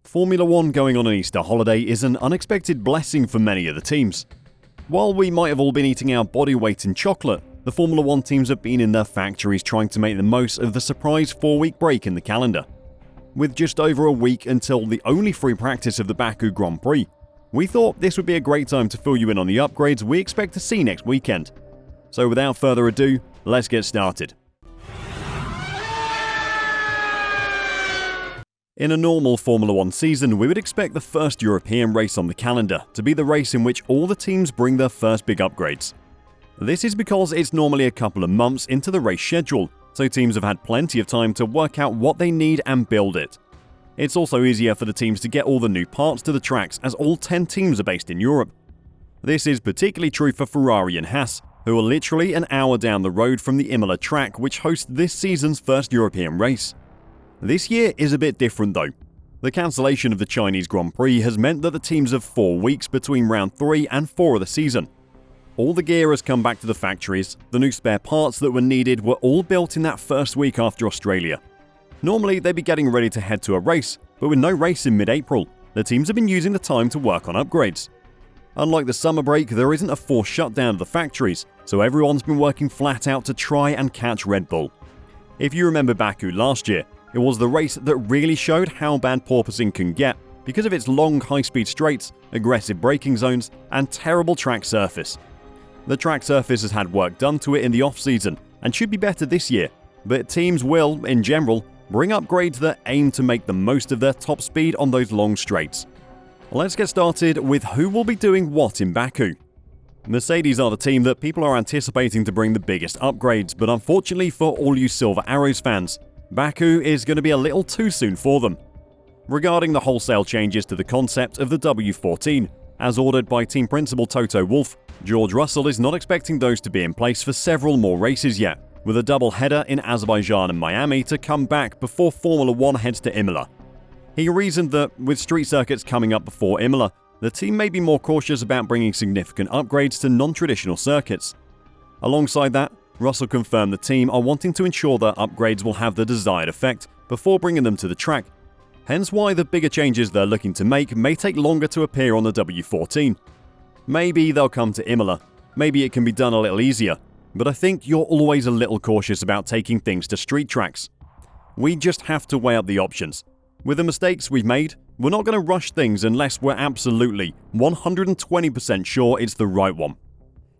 Formula One going on an Easter holiday is an unexpected blessing for many of the teams. While we might have all been eating our body weight in chocolate, the Formula One teams have been in their factories trying to make the most of the surprise 4-week break in the calendar. With just over a week until the only free practice of the Baku Grand Prix, we thought this would be a great time to fill you in on the upgrades we expect to see next weekend. So without further ado, let's get started. In a normal Formula One season, we would expect the first European race on the calendar to be the race in which all the teams bring their first big upgrades. This is because it's normally a couple of months into the race schedule, so teams have had plenty of time to work out what they need and build it. It's also easier for the teams to get all the new parts to the tracks as all 10 teams are based in Europe. This is particularly true for Ferrari and Haas, who are literally an hour down the road from the Imola track, which hosts this season's first European race. This year is a bit different though. The cancellation of the Chinese Grand Prix has meant that the teams have 4 weeks between round 3 and 4 of the season. All the gear has come back to the factories, the new spare parts that were needed were all built in that first week after Australia. Normally they'd be getting ready to head to a race, but with no race in mid-April, the teams have been using the time to work on upgrades. Unlike the summer break, there isn't a forced shutdown of the factories, so everyone's been working flat out to try and catch Red Bull. If you remember Baku last year, it was the race that really showed how bad porpoising can get because of its long high-speed straights, aggressive braking zones, and terrible track surface. The track surface has had work done to it in the off-season and should be better this year, but teams will, in general, bring upgrades that aim to make the most of their top speed on those long straights. Let's get started with who will be doing what in Baku. Mercedes are the team that people are anticipating to bring the biggest upgrades, but unfortunately for all you Silver Arrows fans, Baku is going to be a little too soon for them. Regarding the wholesale changes to the concept of the W14, as ordered by team principal Toto Wolff, George Russell is not expecting those to be in place for several more races yet, with a double header in Azerbaijan and Miami to come back before Formula One heads to Imola. He reasoned that with street circuits coming up before Imola, the team may be more cautious about bringing significant upgrades to non-traditional circuits. Alongside that, Russell confirmed the team are wanting to ensure that upgrades will have the desired effect before bringing them to the track, hence why the bigger changes they're looking to make may take longer to appear on the W14. Maybe they'll come to Imola, maybe it can be done a little easier, but I think you're always a little cautious about taking things to street tracks. We just have to weigh up the options. With the mistakes we've made, we're not going to rush things unless we're absolutely 120% sure it's the right one.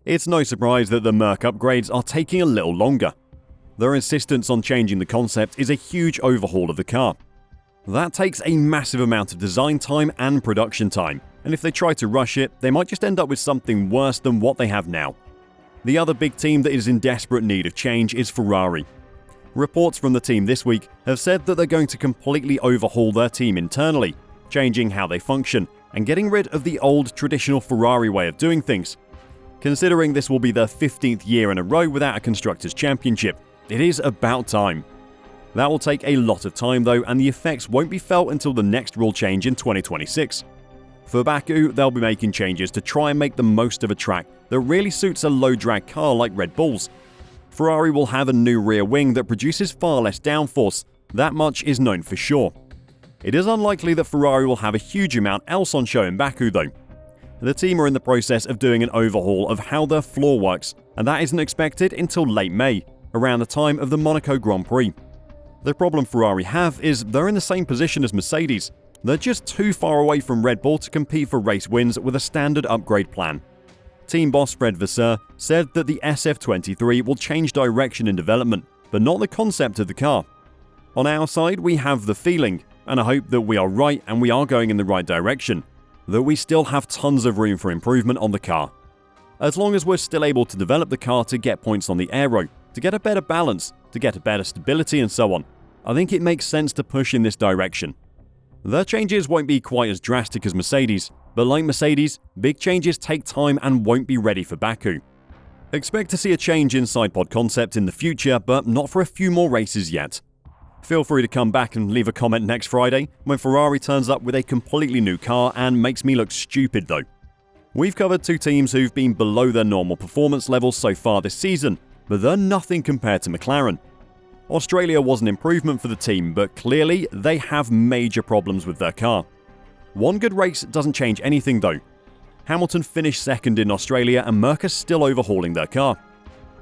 It's no surprise that the Merc upgrades are taking a little longer. Their insistence on changing the concept is a huge overhaul of the car. That takes a massive amount of design time and production time, and if they try to rush it, they might just end up with something worse than what they have now. The other big team that is in desperate need of change is Ferrari. Reports from the team this week have said that they're going to completely overhaul their team internally, changing how they function and getting rid of the old traditional Ferrari way of doing things. Considering this will be their 15th year in a row without a Constructors' Championship, it is about time. That will take a lot of time though, and the effects won't be felt until the next rule change in 2026. For Baku, they'll be making changes to try and make the most of a track that really suits a low-drag car like Red Bull's. Ferrari will have a new rear wing that produces far less downforce, that much is known for sure. It is unlikely that Ferrari will have a huge amount else on show in Baku though. The team are in the process of doing an overhaul of how their floor works, and that isn't expected until late May, around the time of the Monaco Grand Prix. The problem Ferrari have is they're in the same position as Mercedes. They're just too far away from Red Bull to compete for race wins with a standard upgrade plan. Team boss Fred Vasseur said that the SF23 will change direction in development, but not the concept of the car. On our side, we have the feeling, and I hope that we are right and we are going in the right direction, that we still have tons of room for improvement on the car. As long as we're still able to develop the car to get points on the aero, to get a better balance, to get a better stability and so on, I think it makes sense to push in this direction. Their changes won't be quite as drastic as Mercedes, but like Mercedes, big changes take time and won't be ready for Baku. Expect to see a change in sidepod concept in the future, but not for a few more races yet. Feel free to come back and leave a comment next Friday when Ferrari turns up with a completely new car and makes me look stupid though. We've covered 2 teams who've been below their normal performance levels so far this season, but they're nothing compared to McLaren. Australia was an improvement for the team, but clearly they have major problems with their car. One good race doesn't change anything though. Hamilton finished second in Australia and Merc are still overhauling their car.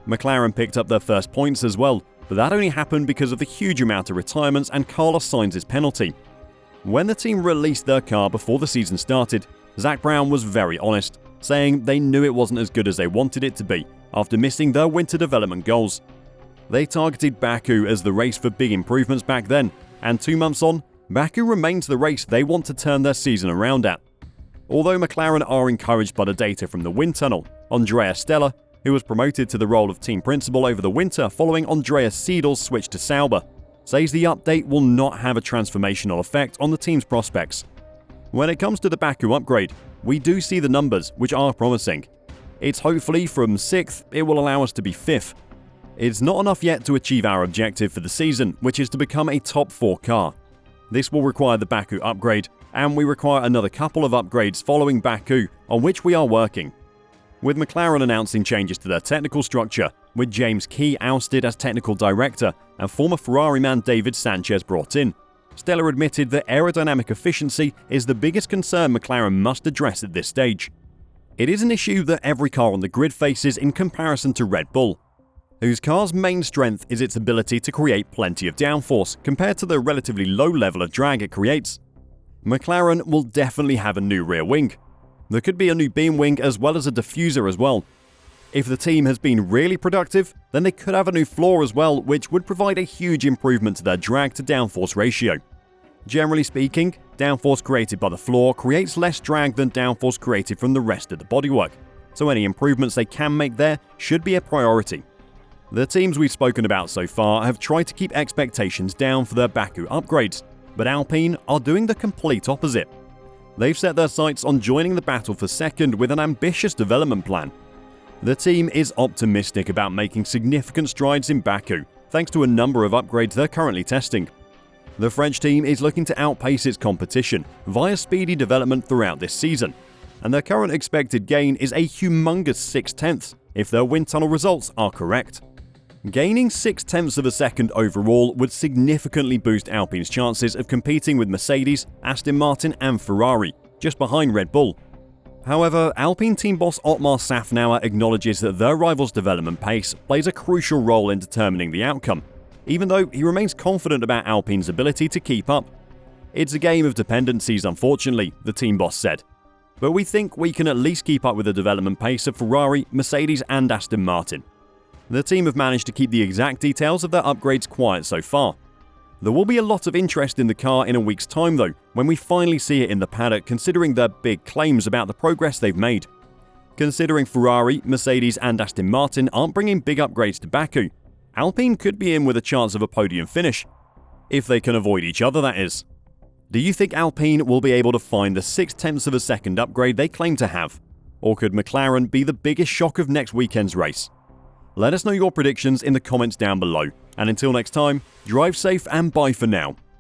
McLaren picked up their first points as well, but that only happened because of the huge amount of retirements and Carlos Sainz's penalty. When the team released their car before the season started, Zak Brown was very honest, saying they knew it wasn't as good as they wanted it to be after missing their winter development goals. They targeted Baku as the race for big improvements back then, and 2 months on, Baku remains the race they want to turn their season around at. Although McLaren are encouraged by the data from the wind tunnel, Andrea Stella, who was promoted to the role of team principal over the winter following Andreas Siedel's switch to Sauber, says the update will not have a transformational effect on the team's prospects. When it comes to the Baku upgrade, we do see the numbers, which are promising. It's hopefully from 6th, it will allow us to be 5th. It's not enough yet to achieve our objective for the season, which is to become a top 4 car. This will require the Baku upgrade, and we require another couple of upgrades following Baku, on which we are working. With McLaren announcing changes to their technical structure, with James Key ousted as technical director and former Ferrari man David Sanchez brought in, Stella admitted that aerodynamic efficiency is the biggest concern McLaren must address at this stage. It is an issue that every car on the grid faces in comparison to Red Bull, whose car's main strength is its ability to create plenty of downforce compared to the relatively low level of drag it creates. McLaren will definitely have a new rear wing. There could be a new beam wing as well as a diffuser as well. If the team has been really productive, then they could have a new floor as well, which would provide a huge improvement to their drag to downforce ratio. Generally speaking, downforce created by the floor creates less drag than downforce created from the rest of the bodywork, so any improvements they can make there should be a priority. The teams we've spoken about so far have tried to keep expectations down for their Baku upgrades, but Alpine are doing the complete opposite. They've set their sights on joining the battle for second with an ambitious development plan. The team is optimistic about making significant strides in Baku, thanks to a number of upgrades they're currently testing. The French team is looking to outpace its competition via speedy development throughout this season, and their current expected gain is a humongous 6/10 if their wind tunnel results are correct. Gaining 0.6 of a second overall would significantly boost Alpine's chances of competing with Mercedes, Aston Martin and Ferrari, just behind Red Bull. However, Alpine team boss Otmar Safnauer acknowledges that their rival's development pace plays a crucial role in determining the outcome, even though he remains confident about Alpine's ability to keep up. "It's a game of dependencies, unfortunately," the team boss said. "But we think we can at least keep up with the development pace of Ferrari, Mercedes and Aston Martin." The team have managed to keep the exact details of their upgrades quiet so far. There will be a lot of interest in the car in a week's time though, when we finally see it in the paddock, considering their big claims about the progress they've made. Considering Ferrari, Mercedes and Aston Martin aren't bringing big upgrades to Baku, Alpine could be in with a chance of a podium finish. If they can avoid each other, that is. Do you think Alpine will be able to find the 0.6 of a second upgrade they claim to have? Or could McLaren be the biggest shock of next weekend's race? Let us know your predictions in the comments down below, and until next time, drive safe and bye for now.